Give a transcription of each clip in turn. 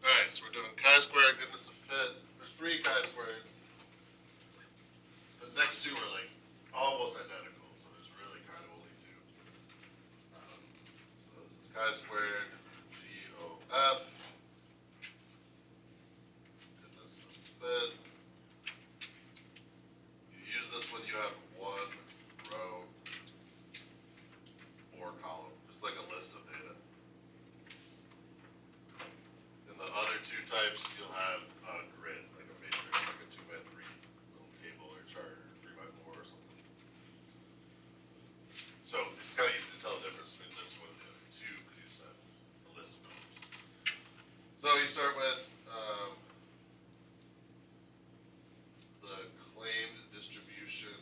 Alright, so we're doing chi-squared goodness of fit. There's three chi-squareds. The next two are like almost identical, so there's really kind of only two. So this is chi-squared GOF. Goodness of fit. You use this when you have one row or column, just like a list of data. In the other two types, you'll have a grid, like a matrix, like a 2x3 little table or chart, or 3x4 or something. So it's kind of easy to tell the difference between this one and the other two because you just have a list of numbers. So you start with the claimed distribution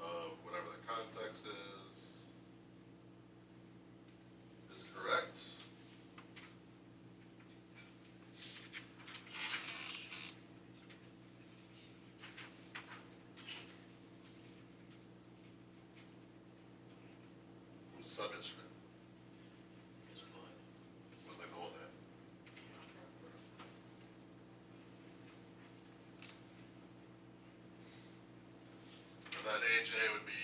of whatever the context is correct. Who's the sub-instrument? What's the goal there? And that AJ would be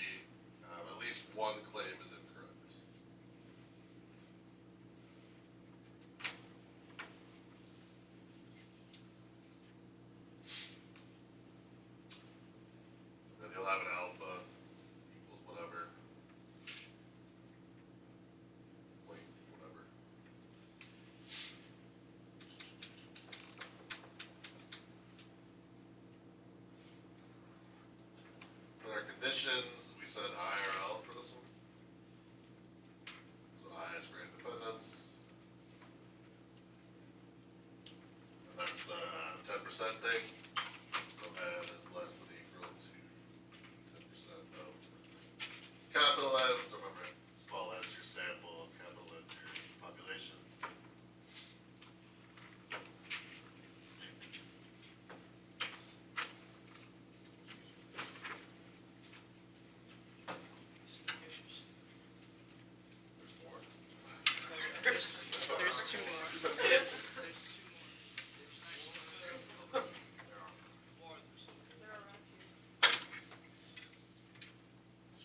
at least one claim is incorrect. Then you'll have an alpha equals whatever. Point whatever. So our conditions, we said I or L for this one. So I is for independence. And that's the 10% thing. So N is less than or equal to 10% of capital N. So remember, small n is your sample, capital N is your population. There's two more. There's two more.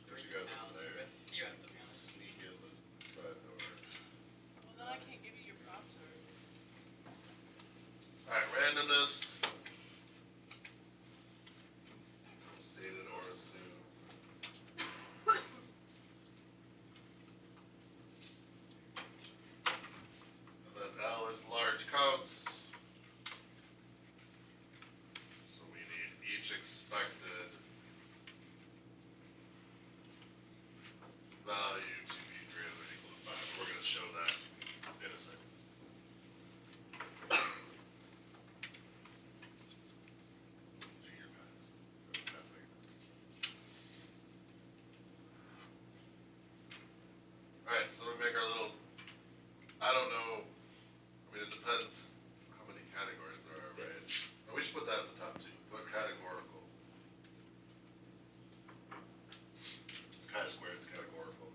What you guys over there? You have to. Sneak in the side door. Well, then I can't give you your props or. Alright, randomness. Stated or assumed. And then L is large counts. So we need each expected value to be greater than or equal to 5. We're going to show that in a second. Junior pass. Alright, so we make our little, I don't know, I mean, it depends how many categories there are, right? And we should put that at the top too. What categorical? It's chi-squared, it's categorical.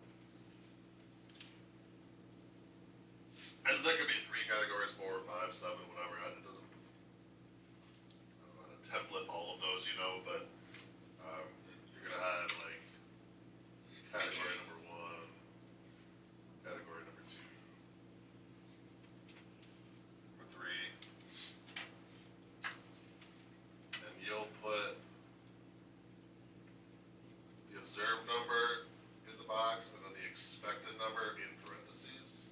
And there could be 3 categories, 4, 5, 7, whatever. It doesn't, I don't know how to template all of those, you know, but you're gonna have like category number 1, category number 2, or 3, and you'll put the observed number in the box and then the expected number in parentheses.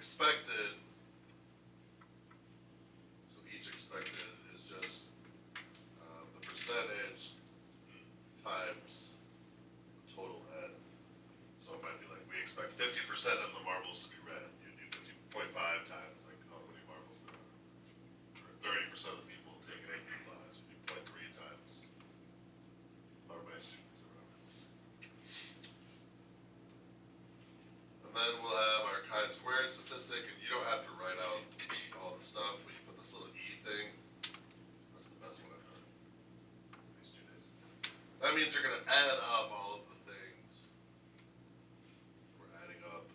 expected, so each expected is just, the percentage times the total N. So it might be like, we expect 50% of the marbles to be red, you do 50.5 times, like, how many marbles there are. Or 30% of the people take an AP class, you do 0.3 times, however many students or whatever. And then we'll have our chi-squared statistic, and you don't have to write out all the stuff, but you put this little E thing. That's the best one I've done these 2 days. That means you're gonna add up all of the things. We're adding up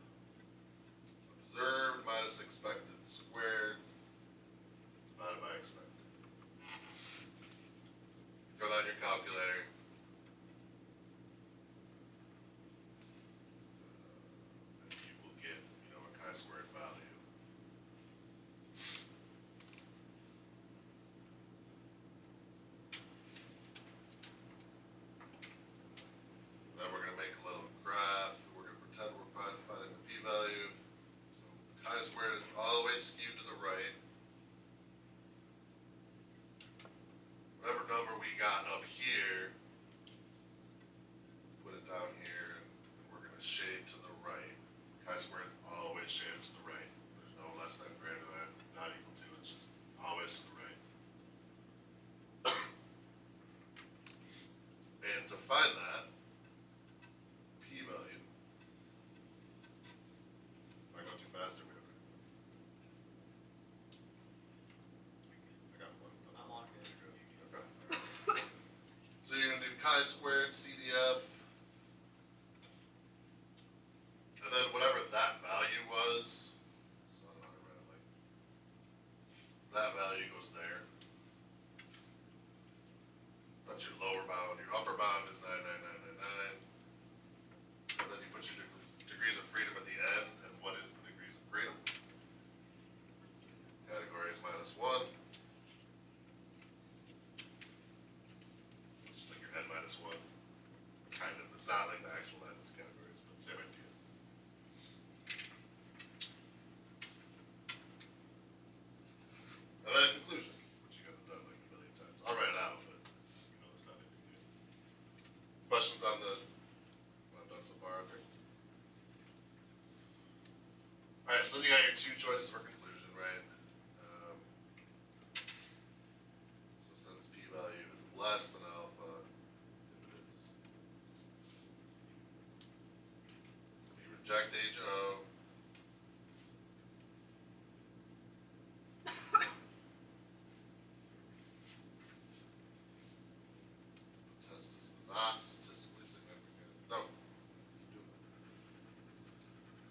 observed minus expected squared divided by expected. Throw that in your calculator. And you will get, a chi-squared value. Then we're gonna make a little graph. We're gonna pretend we're finding the p-value. So chi-squared is all the way skewed to the right. Whatever number we got up here, put it down here, and we're gonna shade to the right. Chi-squared is always shaded to the right. There's no less than, greater than, not equal to, it's just always to the right. And to find that p-value, am I going too fast or whatever? I got one. I'm on it. Okay. So you're gonna do chi-squared CDF, and then whatever that value was, so I don't know how to write it like, that value goes there. That's your lower bound, your upper bound is 99999. And then you put your degrees of freedom at the end, and what is the degrees of freedom? Category is -1. It's just like your n minus 1. Kind of, it's not like the actual n, it's categories, but same idea. And then a conclusion, which you guys have done like a million times. I'll write it out, but that's not anything new. Questions on what I've done so far? Okay. Alright, so then you got your 2 choices for conclusion, right? So since p-value is less than alpha, if it is, you reject HO. The test is not statistically significant. No, keep doing that.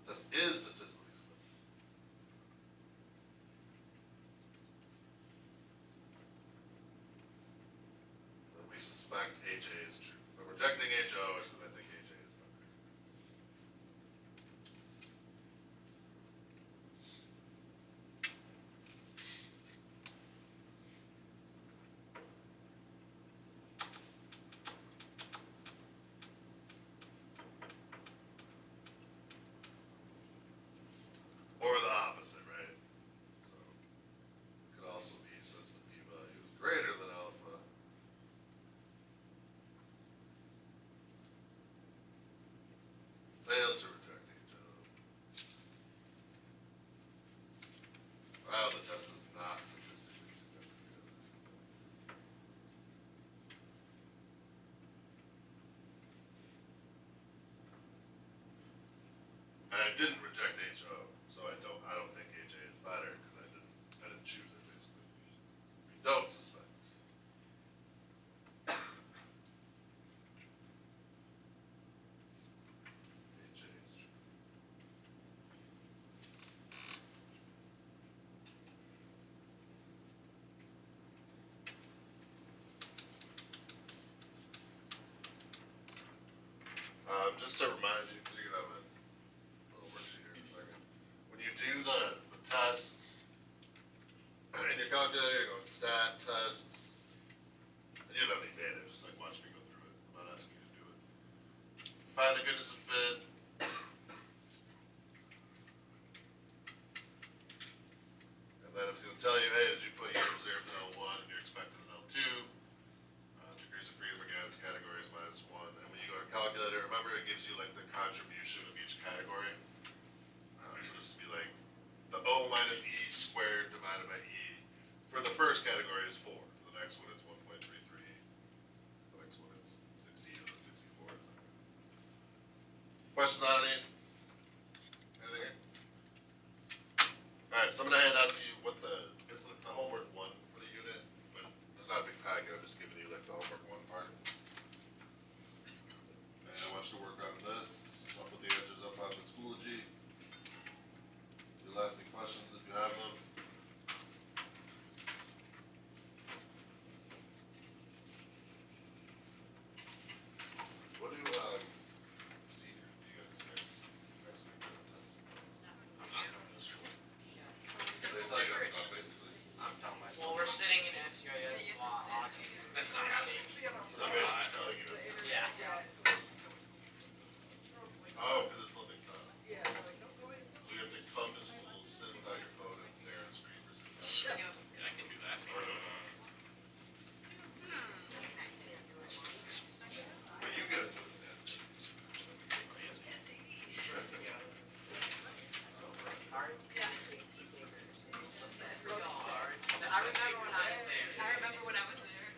The test is statistically significant. Then we suspect HA is true. If I'm rejecting HO, it's because I think HA is better. Or the opposite, right? So it could also be, since the p-value is greater than alpha, fail to reject HO. Well, the test is not statistically significant. And I didn't reject HO, so I don't think HA is better because I didn't choose it basically. We don't suspect. HA is true. Just to remind you, because you're gonna have a little worksheet here in a second. When you do the tests in your calculator, you're going stat tests. And you don't have any data, just like watch me go through it. I'm not asking you to do it. Find the goodness of fit. it's gonna tell you, hey, did you put your reserve in L1 and you're expecting an L2? Degrees of freedom again, it's categories -1. And when you go to calculator, remember it gives you like the contribution of each category. So this would be like the O minus E squared divided by E. For the first category is 4. For the next one it's 1.33. For the next one it's 16 and then 64, etc. Questions on it? Anything here? Alright, so I'm gonna hand out to you what it's the homework 1 for the unit, but it's not a big packet, I'm just giving you like the homework 1 part. And I want you to work on this. I'll put the answers up on the Schoology. You'll ask me questions if you have them. What do senior, do you guys next week have a test? I'm not going to school. They tell you that's about basically. I'm telling myself. Well, we're sitting in MCIS watching. That's not happening. So they're basically telling you. Yeah. Oh, because it's something tough. So you have to come to school, sit without your phone and stare at the screen for 6 hours. Yeah, I can do that. But you get it to the test. I remember when I was there.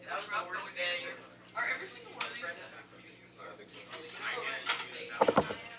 That was the worst day. Are every single one of these? I think so. I get it.